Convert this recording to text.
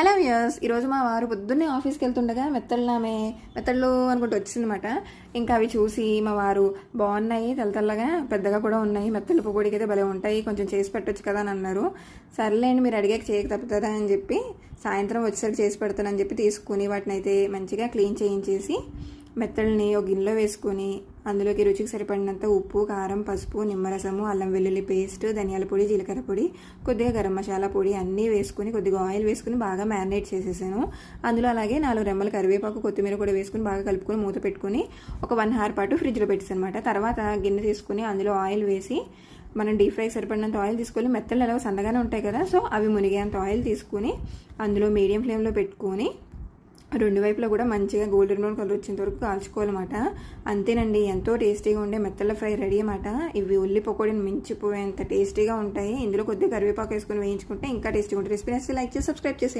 Hello viewers, ఈరోజు మా వారు పొద్దున్నే ఆఫీస్కి వెళ్తుండగా మెత్తళ్ళు అనుకుంటూ వచ్చిందన్నమాట. ఇంకా అవి చూసి మా వారు బాగున్నాయి, తెల్లగా పెద్దగా కూడా ఉన్నాయి, మెత్తళ్ళు పొడికి అయితే భలే ఉంటాయి, కొంచెం చేసి పెట్టొచ్చు కదా అని అన్నారు. సర్లేండి, మీరు అడిగాక చేయక తప్పుతుందా అని చెప్పి సాయంత్రం వచ్చేసరికి చేసి పెడతానని చెప్పి తీసుకుని వాటిని అయితే మంచిగా క్లీన్ చేయించేసి మెత్తల్ని ఒక గిన్నెలో వేసుకొని అందులోకి రుచికి సరిపడినంత ఉప్పు, కారం, పసుపు, నిమ్మరసము, అల్లం వెల్లుల్లి పేస్ట్, ధనియాల పొడి, జీలకర్ర పొడి, కొద్దిగా గరం మసాలా పొడి అన్నీ వేసుకుని కొద్దిగా ఆయిల్ వేసుకుని బాగా మ్యారినేట్ చేసేసాను. అందులో అలాగే 4 రెమ్మల కరివేపాకు, కొత్తిమీర కూడా వేసుకుని బాగా కలుపుకొని మూత పెట్టుకుని ఒక 1 అవర్ పాటు ఫ్రిడ్జ్లో పెట్టేసానమాట. తర్వాత గిన్నె తీసుకుని అందులో ఆయిల్ వేసి మనం డీప్ ఫ్రై సరిపడినంత ఆయిల్ తీసుకొని మెత్తలు ఎలాగో సన్నగానే ఉంటాయి కదా, సో అవి మునిగేంత ఆయిల్ తీసుకుని అందులో మీడియం ఫ్లేమ్లో పెట్టుకొని 2 వైపులా కూడా మంచిగా గోల్డెన్ బ్రౌన్ కలర్ వచ్చేంత వరకు కాల్చుకోవాలన్నమాట. అంతేనండి, ఎంతో టేస్టీగా ఉండే మెత్తల ఫ్రై రెడీ అన్నమాట. ఇవి ఉల్లి పకోడీని మించిపోయేంత టేస్టీగా ఉంటాయి. ఇందులో కొద్దిగా కరివేపాకు వేసుకొని వేయించుకుంటే ఇంకా టేస్టీగా ఉంటుంది. రెసిపీ నచ్చితే లైక్ చేసి సబ్స్క్రైబ్ చేసి